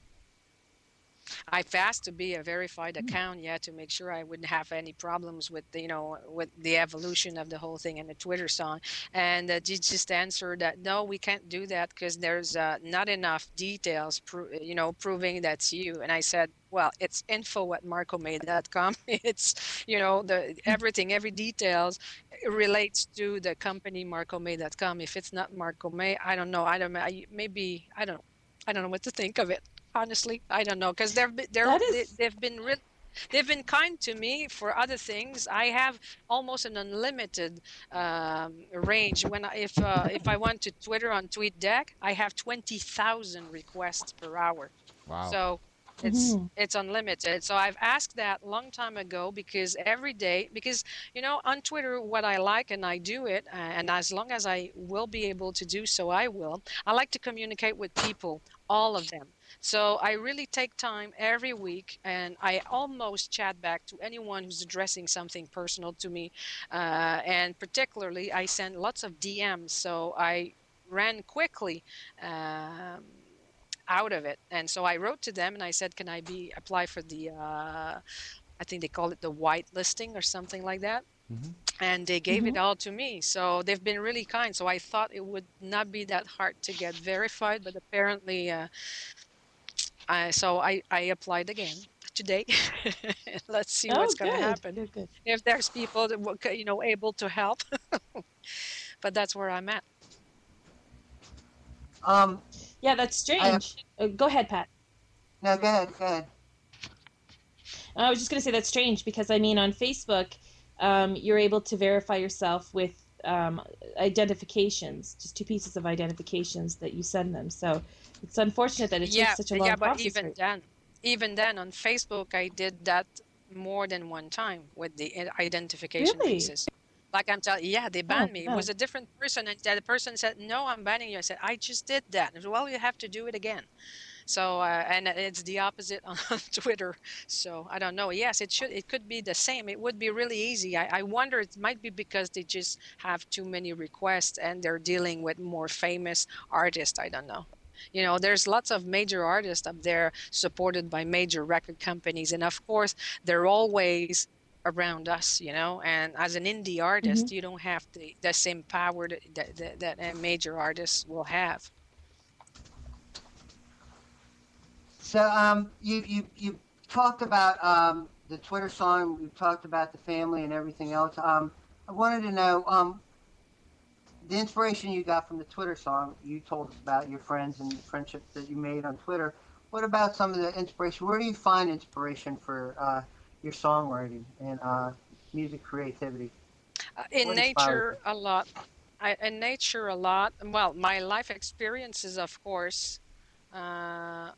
I've asked to be a verified account, yeah, to make sure I wouldn't have any problems with the, with the evolution of the whole thing and the Twitter song. And they just answered that no, we can't do that because there's not enough details, proving that's you. And I said, well, it's info@marcome.com. It's, the everything, every details relates to the company marcome.com. If it's not Marcome, I don't know. Maybe I don't know. I don't know what to think of it. Honestly, I don't know because That is they've been kind to me for other things. I have almost an unlimited range. If I want to Twitter on TweetDeck, I have 20,000 requests per hour. Wow. So it's unlimited. So I've asked that long time ago because every day, because on Twitter, what I like, and I do it, and as long as I will be able to do so, I will. I like to communicate with people, all of them. So I really take time every week, and I almost chat back to anyone who's addressing something personal to me. And particularly, I send lots of DMs. So I ran quickly out of it. And so I wrote to them and I said, can I apply for the, I think they call it the white listing or something like that. And they gave it all to me. So they've been really kind. So I thought it would not be that hard to get verified, but apparently, so I applied again today. Let's see what's going to happen. Good. If there's people that able to help. But that's where I'm at. Yeah, that's strange. Go ahead, Pat. No, go ahead. I was just going to say that's strange because, I mean, on Facebook, you're able to verify yourself with identifications, just 2 pieces of identifications that you send them. So it's unfortunate that it takes such a long process. Yeah, but even then on Facebook, I did that more than one time with the identification pieces. Like I'm telling you, they banned me. It was a different person, and the person said, no, I'm banning you. I said, I just did that. I said, well, you have to do it again. So, and it's the opposite on Twitter. So I don't know. Yes, it could be the same. It would be really easy. I wonder, it might be because they just have too many requests and they're dealing with more famous artists. I don't know. There's lots of major artists up there supported by major record companies. And of course, they're always around us, and as an indie artist, you don't have the same power that a major artist will have. So you talked about the Twitter song. You talked about the family and everything else. I wanted to know the inspiration you got from the Twitter song. You told us about your friends and the friendships that you made on Twitter. What about some of the inspiration? Where do you find inspiration for your songwriting and music creativity? In nature, a lot. In nature, a lot. Well, my life experiences, of course, are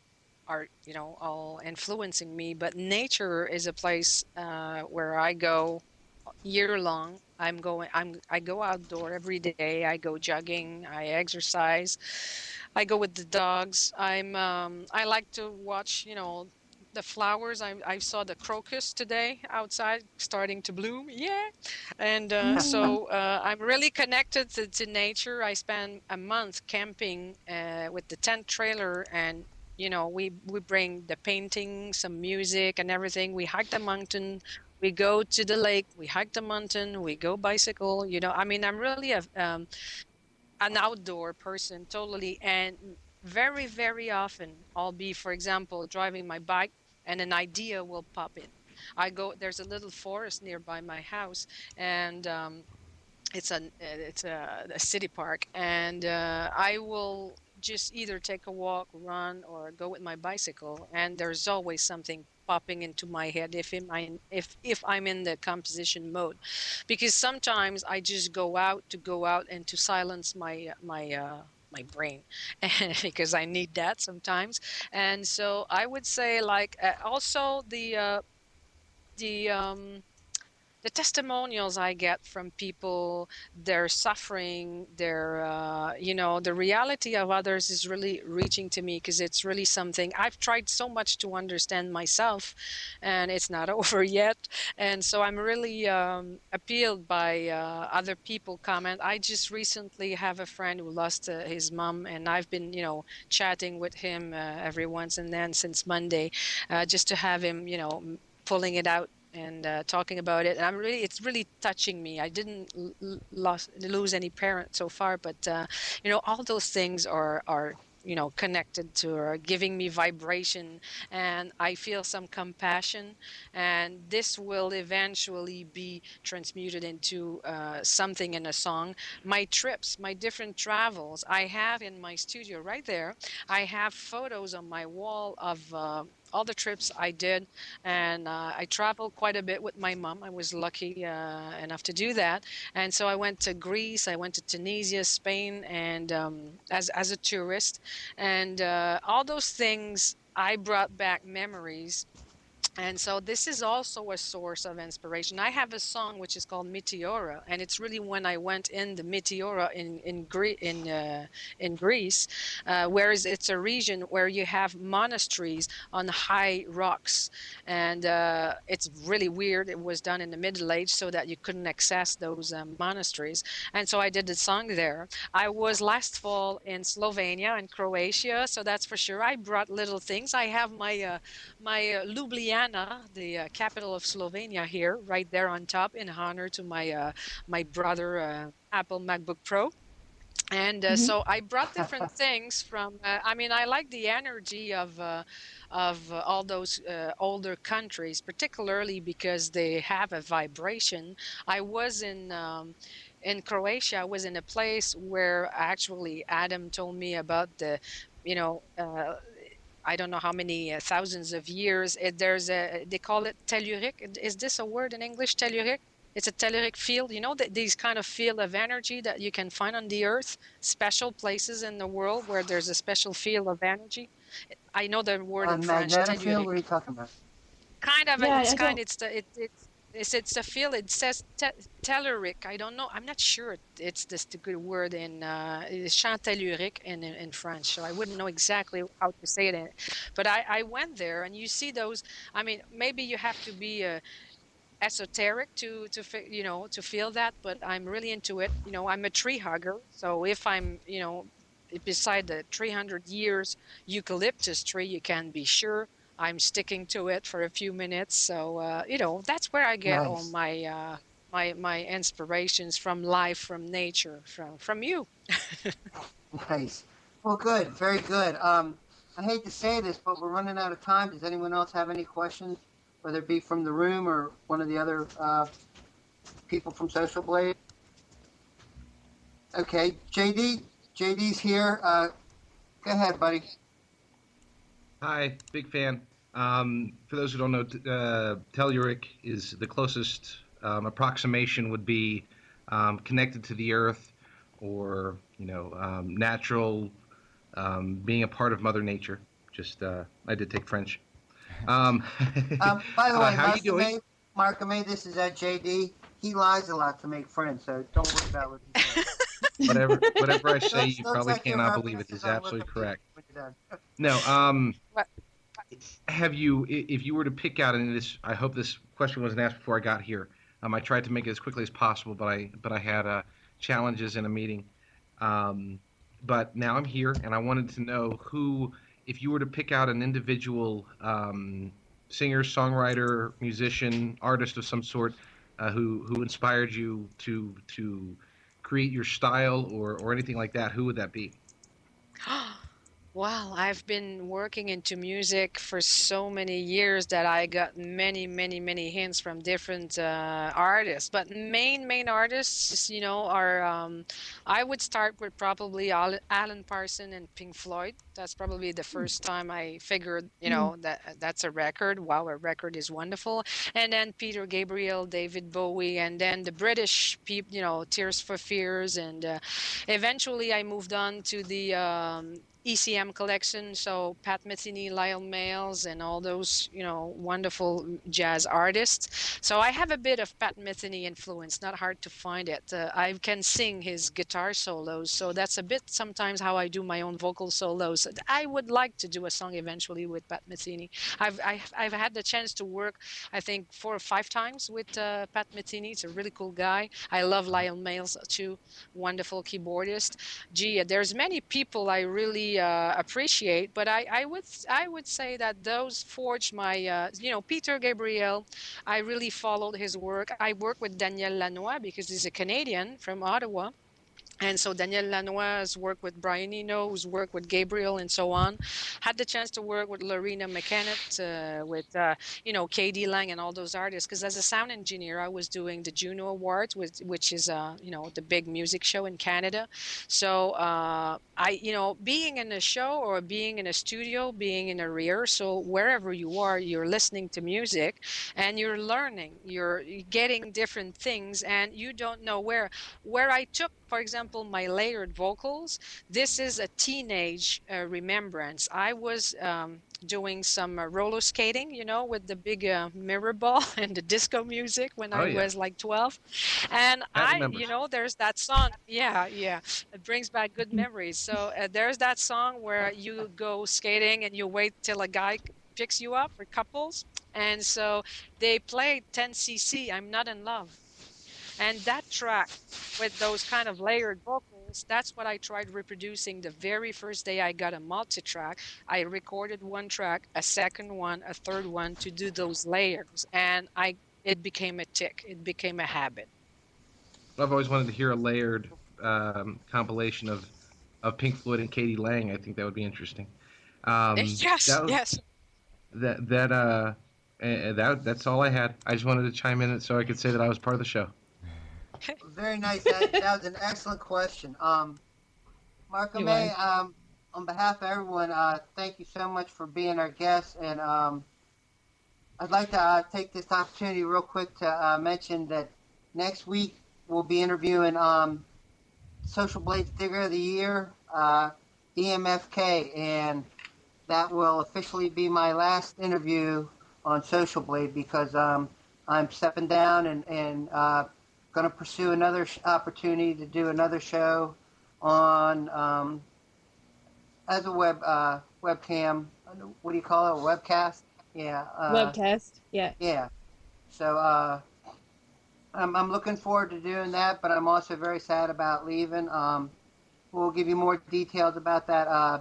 all influencing me. But nature is a place where I go year long. I go outdoor every day. I go jogging. I exercise. I go with the dogs. I like to watch, the flowers. I saw the crocus today outside starting to bloom. Yeah. And so I'm really connected to nature. I spent a month camping with the tent trailer, and we bring the painting, some music and everything. We hike the mountain. We go to the lake. We hike the mountain. We go bicycle. I'm really an outdoor person, totally. And very, very often I'll be, for example, driving my bike and an idea will pop in. There's a little forest nearby my house, and it's a city park, and I will just either take a walk, run, or go with my bicycle, and there's always something popping into my head if I'm in the composition mode, because sometimes I just go out and to silence my brain, because I need that sometimes. And so I would say, like, also the the testimonials I get from people, their suffering, their, the reality of others is really reaching to me, because it's really something. I've tried so much to understand myself, and it's not over yet. And so I'm really appealed by other people comment. I just recently have a friend who lost his mom, and I've been, chatting with him every once and then since Monday, just to have him, pulling it out and talking about it. And it's really touching me. I didn't lose any parent so far, but all those things are connected to, or giving me vibration, and I feel some compassion, and this will eventually be transmuted into something in a song. My trips, my different travels, I have in my studio right there, I have photos on my wall of all the trips I did, and I traveled quite a bit with my mom. I was lucky enough to do that, and so I went to Greece, I went to Tunisia, Spain, and as a tourist, and all those things, I brought back memories. And so this is also a source of inspiration. I have a song which is called Meteora, and it's really when I went in the Meteora in Greece, whereas it's a region where you have monasteries on high rocks, and it's really weird. It was done in the Middle Age so that you couldn't access those monasteries, and so I did the song there. I was last fall in Slovenia and Croatia, so that's for sure. I brought little things. I have my Ljubljana, the capital of Slovenia, here, right there on top, in honor to my brother Apple MacBook Pro. And so I brought different things from. I mean, I like the energy of all those older countries, particularly because they have a vibration. I was in Croatia. I was in a place where actually Adam told me about the, you know. I don't know how many thousands of years. They call it telluric. Is this a word in English, telluric? It's a telluric field, these kind of field of energy that you can find on the earth, special places in the world where there's a special field of energy. I know the word in French, Magnetic field? telluric. What are you talking about? Kind of, Yeah, it's I kind, don't. it's a field. It says telluric. I don't know. I'm not sure it's this the good word in it's champ tellurique in French. So I wouldn't know exactly how to say it. But I went there, and you see those. I mean, maybe you have to be esoteric to feel that, but I'm really into it. I'm a tree hugger, so if I'm beside the 300 years eucalyptus tree, you can be sure I'm sticking to it for a few minutes. So that's where I get all Nice. my inspirations from life, from nature, from you. Nice. Well, good. Very good. I hate to say this, but we're running out of time. Does anyone else have any questions, whether it be from the room or one of the other people from Social Blade? Okay, JD. JD's here. Go ahead, buddy. Hi, big fan. For those who don't know, telluric is the closest approximation would be connected to the earth, or natural, being a part of Mother Nature. Just I did take French. By the way, how you doing? MARCOME, this is JD. He lies a lot to make friends, so don't worry about what he says. Whatever I say, you Don't probably check your cannot believe it references is on absolutely Wikipedia correct. when you're done. No. What? Have you, if you were to pick out, and this, I hope this question wasn't asked before I got here. I tried to make it as quickly as possible, but I had challenges in a meeting. But now I'm here, and I wanted to know who, if you were to pick out an individual singer, songwriter, musician, artist of some sort, who inspired you to create your style or anything like that, who would that be? Well, I've been working into music for so many years that I got many, many, many hints from different artists. But main artists, are I would start with probably Alan Parsons and Pink Floyd. That's probably the first time I figured, that's a record. Wow, a record is wonderful. And then Peter Gabriel, David Bowie, and then the British people, Tears for Fears, and eventually I moved on to the ECM collection, so Pat Metheny, Lyle Males, and all those, wonderful jazz artists. So I have a bit of Pat Metheny influence, not hard to find it. I can sing his guitar solos, so that's a bit sometimes how I do my own vocal solos. I would like to do a song eventually with Pat Metheny. I've had the chance to work, I think, 4 or 5 times with Pat Metheny. He's a really cool guy. I love Lyle Males too, wonderful keyboardist. Gee, there's many people I really appreciate, but I would say that those forged my Peter Gabriel. I really followed his work. I work with Daniel Lanois because he's a Canadian from Ottawa. And so Daniel Lanois has worked with Brian Eno, who's worked with Gabriel and so on. Had the chance to work with Lorena McKennitt, with K.D. Lang and all those artists. Because as a sound engineer, I was doing the Juno Awards, which is the big music show in Canada. So being in a show or being in a studio, being in a rehearsal, wherever you are, you're listening to music, and you're learning. You're getting different things, and you don't know where I took, for example, my layered vocals. This is a teenage remembrance. I was doing some roller skating, with the big mirror ball and the disco music when I was like 12. And there's that song. Yeah, yeah. It brings back good memories. So there's that song where you go skating and you wait till a guy picks you up for couples. And so they played 10cc, I'm Not in Love. And that track with those kind of layered vocals, that's what I tried reproducing the very first day I got a multi-track. I recorded one track, a second one, a third one to do those layers. And it became a tick. It became a habit. I've always wanted to hear a layered compilation of Pink Floyd and K.D. Lang. I think that would be interesting. Yes. That's all I had. I just wanted to chime in so I could say that I was part of the show. Very nice. That was an excellent question. MARCOME, on behalf of everyone, thank you so much for being our guest. And I'd like to take this opportunity real quick to mention that next week we'll be interviewing Social Blade's Digger of the Year, EMFK, and that will officially be my last interview on Social Blade because I'm stepping down and going to pursue another opportunity to do another show on as a webcam. What do you call it? A webcast? Yeah. Webcast. Yeah. Yeah. So I'm looking forward to doing that, but I'm also very sad about leaving. We'll give you more details about that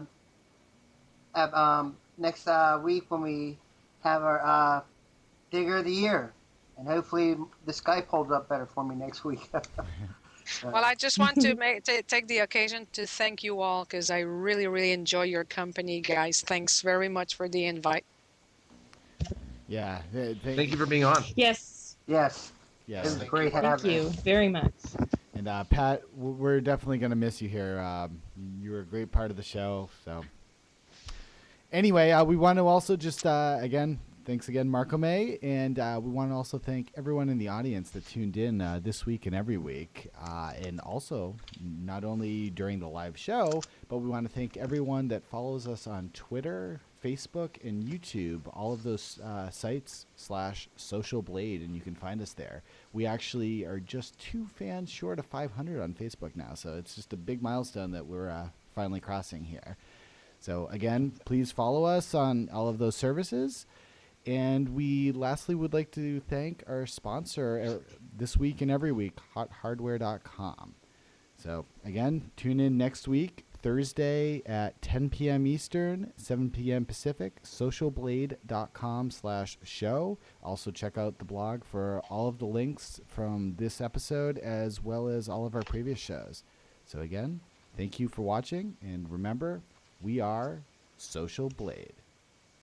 next week when we have our Digger of the Year. And hopefully the Skype holds up better for me next week. Well, I just want to take the occasion to thank you all because I really, really enjoy your company, guys. Thanks very much for the invite. Yeah. Thank you for being on. Yes. Yes. Yes. It was great having you. Thank you very much. And Pat, we're definitely going to miss you here. You were a great part of the show. So anyway, we want to also just, thanks again, MARCOME, and we want to also thank everyone in the audience that tuned in this week and every week, and also not only during the live show, but we want to thank everyone that follows us on Twitter, Facebook, and YouTube, all of those sites /Social Blade, and you can find us there. We actually are just 2 fans short of 500 on Facebook now, so it's just a big milestone that we're finally crossing here. So again, please follow us on all of those services. And we lastly would like to thank our sponsor this week and every week, hothardware.com. So again, tune in next week, Thursday at 10 p.m. Eastern, 7 p.m. Pacific, socialblade.com/show. Also check out the blog for all of the links from this episode as well as all of our previous shows. So again, thank you for watching, and remember, we are Social Blade.